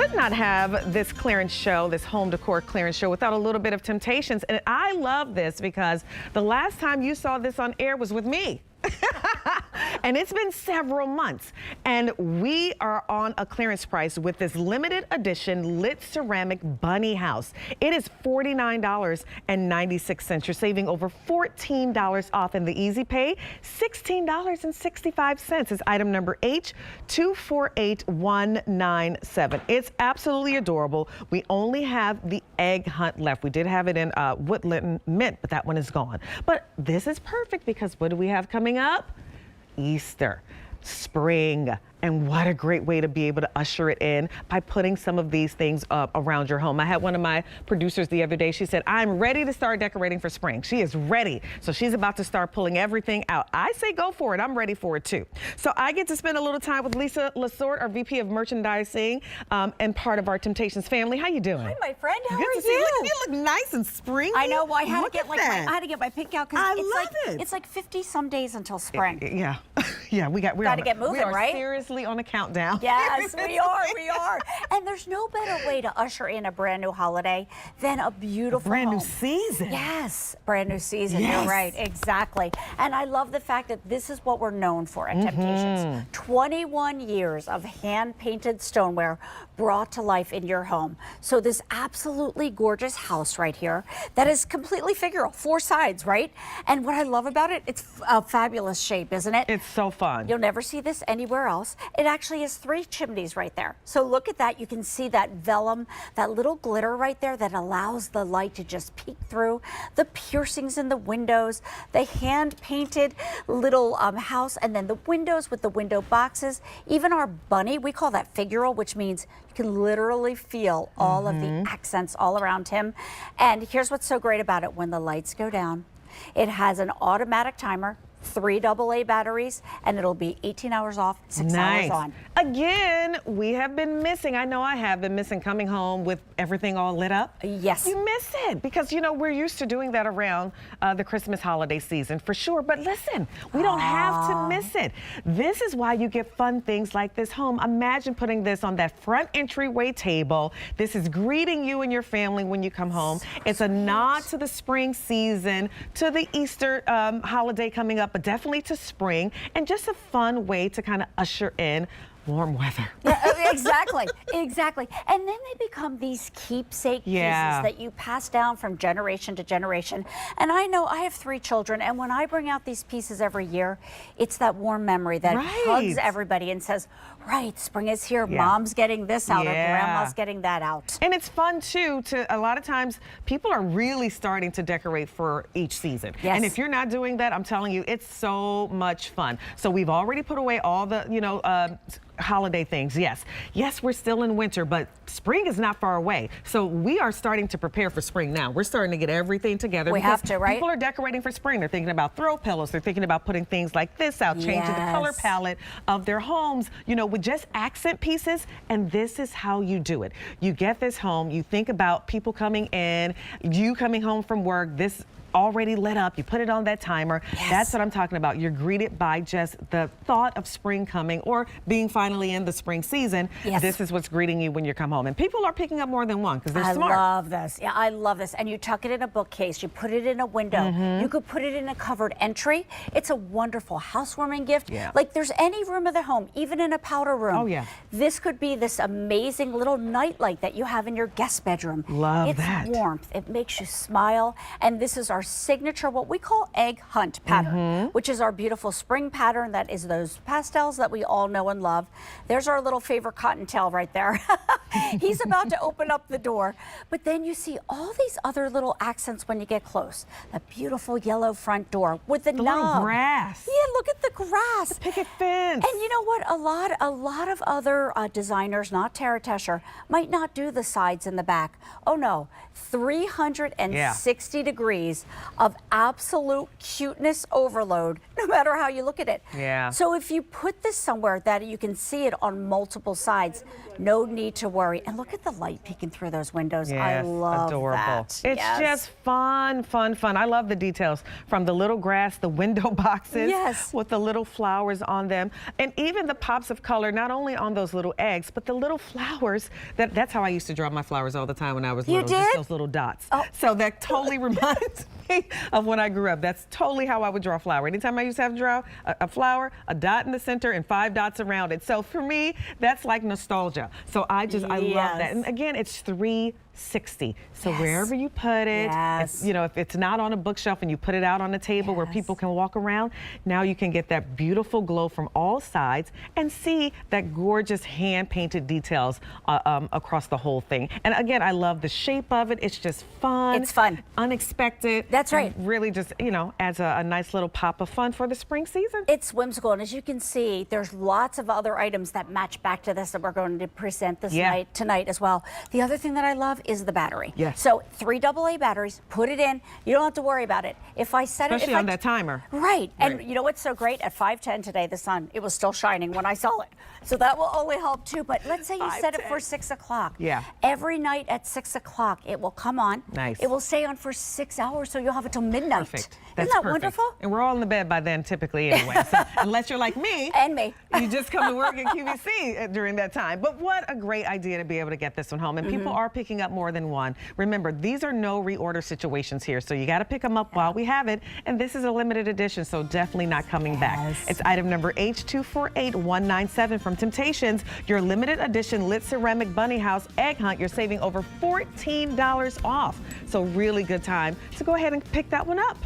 could not have this clearance show, this home decor clearance show, without a little bit of Temp-tations. And I love this because the last time you saw this on air was with me. And it's been several months, and we are on a clearance price with this limited edition lit ceramic bunny house. It is $49.96. You're saving over $14 off in the easy pay. $16.65 is item number H248197. It's absolutely adorable. We only have the egg hunt left. We did have it in Woodland Mint, but that one is gone. But this is perfect because what do we have coming up? Easter, spring, and what a great way to be able to usher it in by putting some of these things up around your home. I had one of my producers the other day. She said, I'm ready to start decorating for spring. She is ready. So she's about to start pulling everything out. I say go for it. I'm ready for it too. So I get to spend a little time with Lisa Lasorte, our VP of Merchandising and part of our Temp-tations family. How you doing? Hi, my friend. How are you? You look nice and springy. I know. Well, I had to get my pink out because it's like 50 some days until spring. Yeah. Yeah, we got to get moving, right? Seriously on a countdown. Yes, we are. And there's no better way to usher in a brand new holiday than a beautiful brand new home. season. Yes, brand new season. Yes. You're right, exactly. And I love the fact that this is what we're known for at Temp-tations. 21 years of hand-painted stoneware brought to life in your home. So this absolutely gorgeous house right here that is completely figural, 4 sides, right? And what I love about it, it's a fabulous shape, isn't it? It's so fun. You'll never see this anywhere else. It actually has 3 chimneys right there. So look at that. You can see that vellum, that little glitter right there that allows the light to just peek through. The piercings in the windows, the hand-painted little house, and then the windows with the window boxes. Even our bunny, we call that figural, which means you can literally feel all of the accents all around him. And here's what's so great about it. When the lights go down, it has an automatic timer, 3 AA batteries, and it'll be 18 hours off, 6 hours on. Again, we have been missing, I know I have been missing coming home with everything all lit up. Yes. You miss it because, you know, we're used to doing that around the Christmas holiday season for sure. But listen, we don't have to miss it. This is why you get fun things like this home. Imagine putting this on that front entryway table. This is greeting you and your family when you come home. It's a nod to the spring season, to the Easter holiday coming up, but definitely to spring, and just a fun way to kind of usher in warm weather. Yeah, exactly. And then they become these keepsake pieces that you pass down from generation to generation. And I know I have 3 children, and when I bring out these pieces every year, it's that warm memory that hugs everybody and says, right, spring is here, mom's getting this out, or grandma's getting that out. And it's fun too, a lot of times people are really starting to decorate for each season. Yes. And if you're not doing that, I'm telling you, it's so much fun. So we've already put away all the, holiday things. Yes, we're still in winter, but spring is not far away. So we are starting to prepare for spring now. We're starting to get everything together. We have to, right? People are decorating for spring. They're thinking about throw pillows. They're thinking about putting things like this out, changing the color palette of their homes, with just accent pieces. And this is how you do it. You get this home, you think about people coming in, you coming home from work, this already lit up, you put it on that timer. That's what I'm talking about. You're greeted by just the thought of spring coming or being finally in the spring season. This is what's greeting you when you come home. And people are picking up more than one because they're smart. I love this. Yeah, I love this. And you tuck it in a bookcase, you put it in a window, you could put it in a covered entry. It's a wonderful housewarming gift. Like there's any room of the home, even in a powder room. This could be this amazing little nightlight that you have in your guest bedroom. Love that. It's warmth. It makes you smile. And this is our signature, what we call egg hunt pattern, which is our beautiful spring pattern that is those pastels that we all know and love. There's our little favorite cottontail right there. He's about to open up the door. But then you see all these other little accents when you get close. The beautiful yellow front door with the knob. Little grass. Yeah, look at the grass. The picket fence. And you know what? A lot of other designers, not Tesher, might not do the sides and the back. Oh no, 360 degrees of absolute cuteness overload, no matter how you look at it. So if you put this somewhere that you can see it on multiple sides, no need to worry. worry. And look at the light peeking through those windows. Yes, I love adorable. that. It's Yes. just fun, fun, fun. I love the details from the little grass, the window boxes Yes. with the little flowers on them, and even the pops of color, not only on those little eggs, but the little flowers. That's how I used to draw my flowers all the time when I was little. You did? Just those little dots. Oh. So that totally reminds me of when I grew up. That's totally how I would draw a flower. Anytime I used to have to draw a flower, a dot in the center and 5 dots around it. So for me, that's like nostalgia. So I love that. And again, it's 360. So Yes. wherever you put it, Yes. if it's not on a bookshelf and you put it out on a table where people can walk around, now you can get that beautiful glow from all sides and see that gorgeous hand-painted details across the whole thing. And again, I love the shape of it. It's just fun. It's fun. Unexpected. That's right. And really just, adds a nice little pop of fun for the spring season. It's whimsical, and as you can see, there's lots of other items that match back to this that we're going to present this tonight as well. The other thing that I love is the battery. Yes. So 3 AA batteries, put it in. You don't have to worry about it. If I set Especially it, on that timer. Right. And you know what's so great? At 5:10 today, the sun, it was still shining when I saw it. So that will only help too. But let's say you set it for 6 o'clock. Yeah. Every night at 6 o'clock, it will come on. Nice. It will stay on for 6 hours, so you'll have it till midnight. Perfect. Isn't that wonderful? And we're all in the bed by then, typically anyway. So unless you're like me. And me. You just come to work at QVC during that time. But what a great idea to be able to get this one home. And people are picking up more than one. Remember, these are no reorder situations here. So you got to pick them up while we have it. And this is a limited edition, so definitely not coming back. It's item number H248197 from Temp-tations, your limited edition lit ceramic bunny house egg hunt. You're saving over $14 off. So really good time to go ahead and pick that one up.